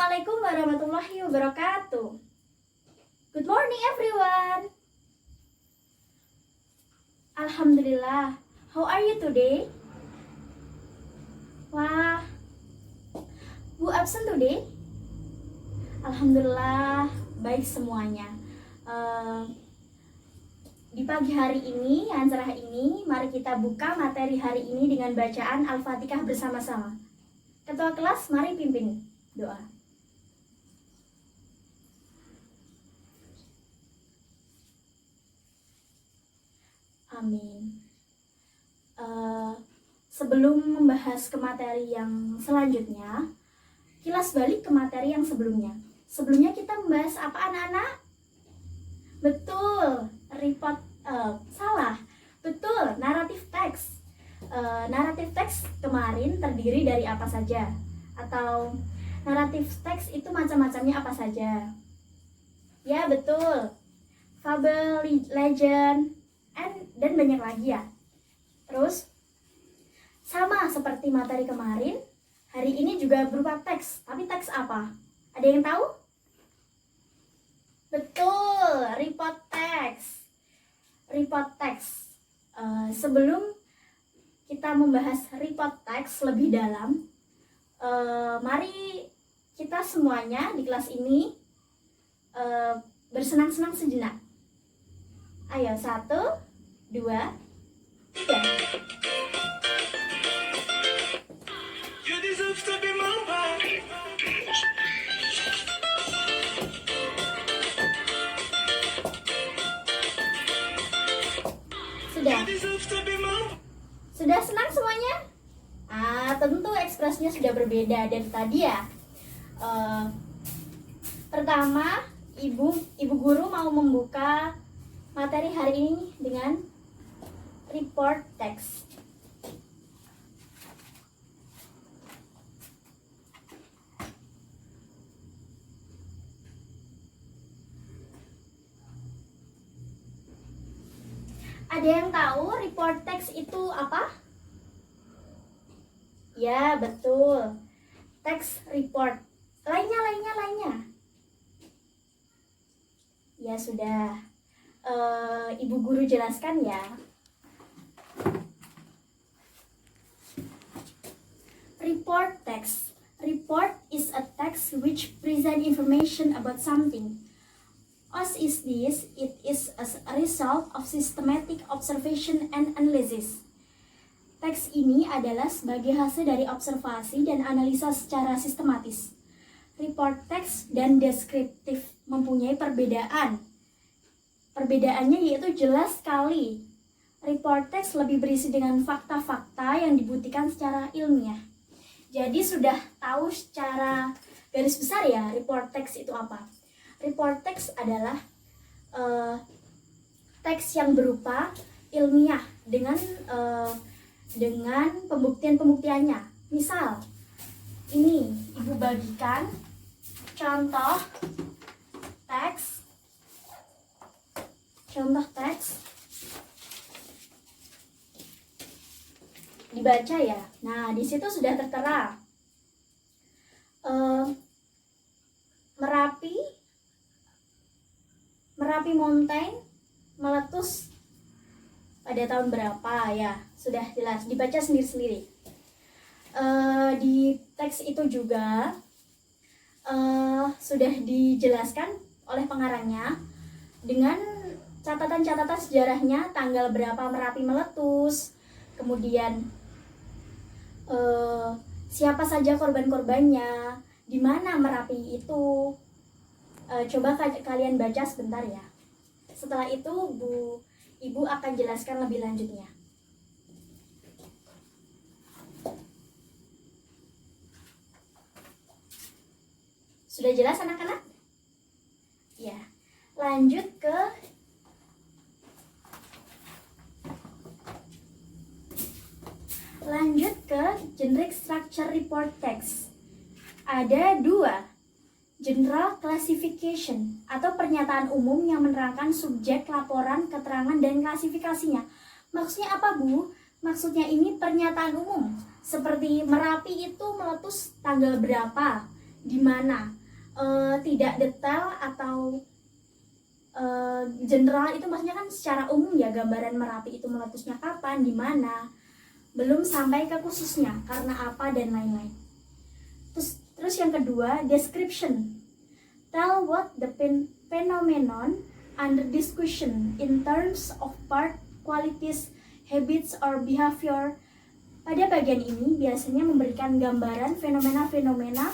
Assalamualaikum warahmatullahi wabarakatuh. Good morning everyone. Alhamdulillah. How are you today? Wah, who absent today? Alhamdulillah, baik semuanya. Di pagi hari ini yang cerah ini, mari kita buka materi hari ini dengan bacaan Al-Fatihah bersama-sama. Ketua kelas, mari pimpin doa. Amin. Sebelum membahas ke materi yang selanjutnya, kilas balik ke materi yang sebelumnya. Sebelumnya kita membahas apa, anak-anak? Betul, salah. Betul, naratif teks. Naratif teks kemarin terdiri dari apa saja? Atau naratif teks itu macam-macamnya apa saja? Ya, betul. Fabel, legend, dan banyak lagi ya. Terus, sama seperti materi kemarin, hari ini juga berupa teks. Tapi teks apa? Ada yang tahu? Betul, report text. Report text. Sebelum kita membahas report text lebih dalam, mari kita semuanya di kelas ini bersenang-senang sejenak. Ayo, 1, 2, 3. Sudah senang semuanya? Tentu ekspresinya sudah berbeda dari tadi ya. Pertama, ibu guru mau membuka materi hari ini dengan report text. Ada yang tahu report text itu apa? Ya, betul. Text report. Lainnya. Ya, sudah. Ibu guru jelaskan ya. Report text. Report is a text which present information about something. As is this, it is a result of systematic observation and analysis. Teks ini adalah sebagai hasil dari observasi dan analisa secara sistematis. Report text dan deskriptif mempunyai perbedaan. Perbedaannya yaitu jelas sekali. Report text lebih berisi dengan fakta-fakta yang dibuktikan secara ilmiah. Jadi sudah tahu secara garis besar ya report text itu apa. Report text adalah teks yang berupa ilmiah dengan pembuktiannya. Misal, ini ibu bagikan contoh teks. Dibaca ya. Nah, di situ sudah tertera Merapi Mountain meletus pada tahun berapa ya, sudah jelas, dibaca sendiri-sendiri. Di teks itu juga sudah dijelaskan oleh pengarangnya dengan catatan-catatan sejarahnya, tanggal berapa Merapi meletus, kemudian siapa saja korban-korbannya, di mana Merapi itu. Coba kalian baca sebentar ya. Setelah itu Ibu akan jelaskan lebih lanjutnya. Sudah jelas anak-anak? Ya. Lanjut ke generic structure report text. Ada 2. General classification atau pernyataan umum yang menerangkan subjek laporan, keterangan, dan klasifikasinya. Maksudnya apa, Bu? Maksudnya ini pernyataan umum, seperti Merapi itu meletus tanggal berapa. di mana, tidak detail atau general. Itu maksudnya kan secara umum ya, gambaran Merapi itu meletusnya kapan, di mana, belum sampai ke khususnya karena apa dan lain-lain. Terus yang kedua, description. Tell what the phenomenon under discussion in terms of part, qualities, habits, or behavior. Pada bagian ini biasanya memberikan gambaran fenomena-fenomena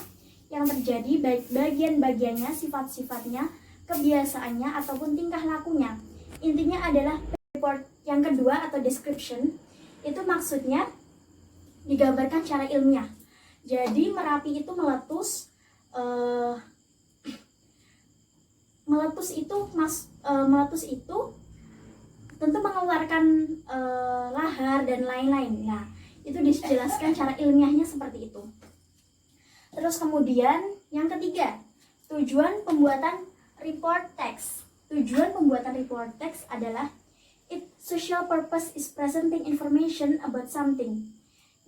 yang terjadi, baik bagian-bagiannya, sifat-sifatnya, kebiasaannya, ataupun tingkah lakunya. Intinya adalah report. Yang kedua atau description, itu maksudnya digambarkan secara ilmiah. Jadi Merapi itu meletus itu tentu mengeluarkan lahar dan lain-lain. Nah, itu dijelaskan cara ilmiahnya seperti itu. Terus kemudian yang ketiga, tujuan pembuatan report text. Tujuan pembuatan report text adalah its social purpose is presenting information about something.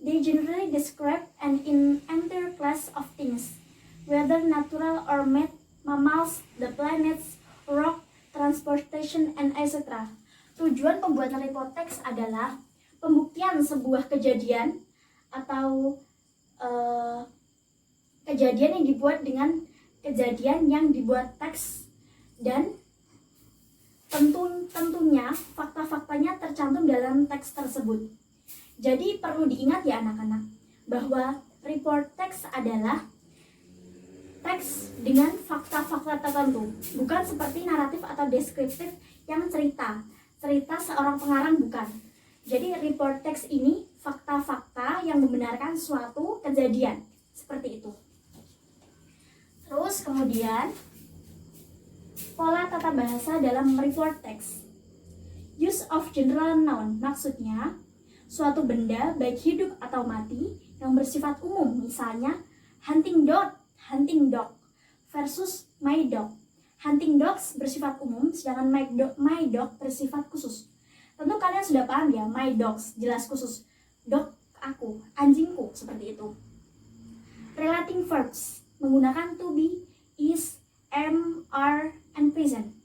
They generally describe an entire class of things, whether natural or made, mammals, the planets, rock, transportation, and etc. Tujuan pembuatan report text adalah pembuktian sebuah kejadian atau kejadian yang dibuat dengan kejadian yang dibuat teks, dan tentunya fakta-faktanya tercantum dalam teks tersebut. Jadi perlu diingat ya anak-anak, bahwa report text adalah teks dengan fakta-fakta tertentu, bukan seperti naratif atau deskriptif yang cerita seorang pengarang, bukan. Jadi report text ini fakta-fakta yang membenarkan suatu kejadian, seperti itu. Terus kemudian pola tata bahasa dalam report text. Use of general noun, maksudnya suatu benda baik hidup atau mati yang bersifat umum, misalnya hunting dog versus my dog. Hunting dogs bersifat umum, sedangkan my dog bersifat khusus. Tentu kalian sudah paham ya, my dogs jelas khusus, dog aku, anjingku, seperti itu. Relating verbs menggunakan to be, is, am, are, and present.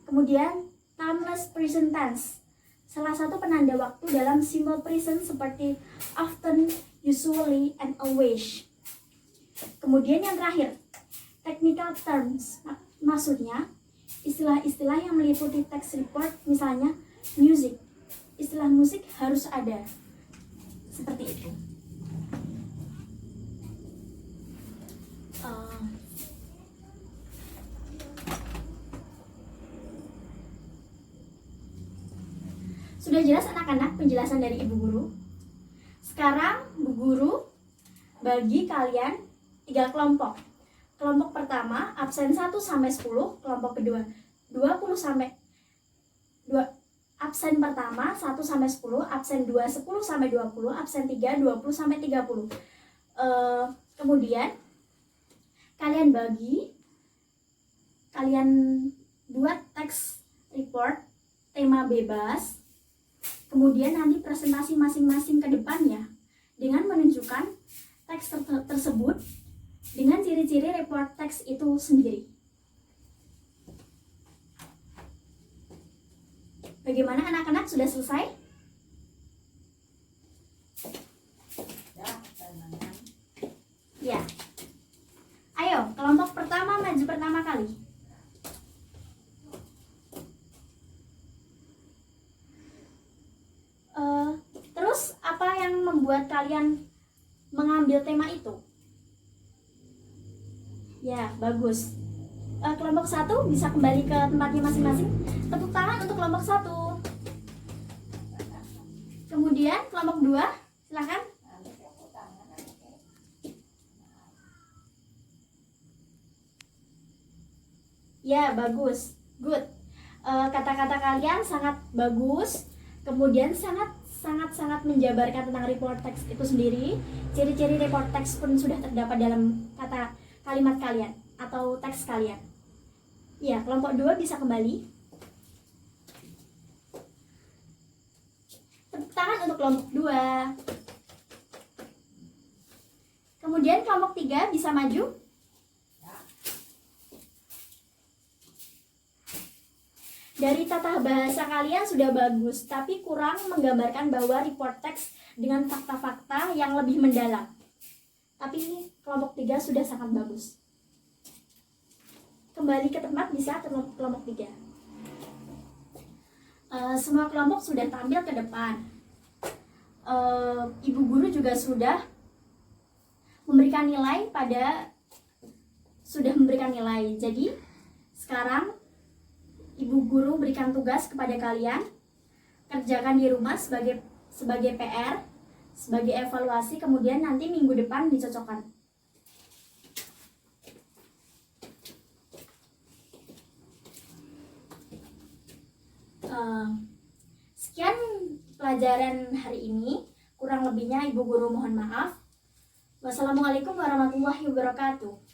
Kemudian timeless present tense, salah satu penanda waktu dalam simple present seperti often, usually, and always. Kemudian yang terakhir, technical terms, maksudnya istilah-istilah yang meliputi text report, misalnya music. Istilah musik harus ada, seperti itu. Sudah jelas anak-anak penjelasan dari Ibu Guru? Sekarang Bu Guru bagi kalian 3 kelompok. Kelompok pertama absen 1 sampai 10, kelompok kedua 20 sampai 2, absen pertama 1 sampai 10, absen 2 10 sampai 20, absen 3 20 sampai 30. Kemudian kalian buat teks report tema bebas. Kemudian nanti presentasi masing-masing ke depannya dengan menunjukkan teks tersebut dengan ciri-ciri report teks itu sendiri. Bagaimana anak-anak, sudah selesai? Ya. Ayo, kelompok pertama maju pertama kali. Terus apa yang membuat kalian mengambil tema itu? Ya, bagus. Kelompok 1 bisa kembali ke tempatnya masing-masing. Tepuk tangan untuk kelompok 1. Kemudian kelompok 2, silakan. Ya, bagus. Good. Kata-kata kalian sangat bagus. Kemudian sangat menjabarkan tentang report text itu sendiri. Ciri-ciri report text pun sudah terdapat dalam kalimat kalian atau teks kalian. Ya, kelompok 2 bisa kembali. Tepuk tangan untuk kelompok 2. Kemudian kelompok 3 bisa maju. Dari tata bahasa kalian sudah bagus, tapi kurang menggambarkan bahwa report text dengan fakta-fakta yang lebih mendalam. Tapi kelompok 3 sudah sangat bagus. Kembali ke tempat bisa kelompok 3. Semua kelompok sudah tampil ke depan. Ibu guru juga sudah memberikan nilai Jadi sekarang ibu guru berikan tugas kepada kalian, kerjakan di rumah sebagai PR, sebagai evaluasi, kemudian nanti minggu depan dicocokkan. Sekian pelajaran hari ini, kurang lebihnya ibu guru mohon maaf. Wassalamualaikum warahmatullahi wabarakatuh.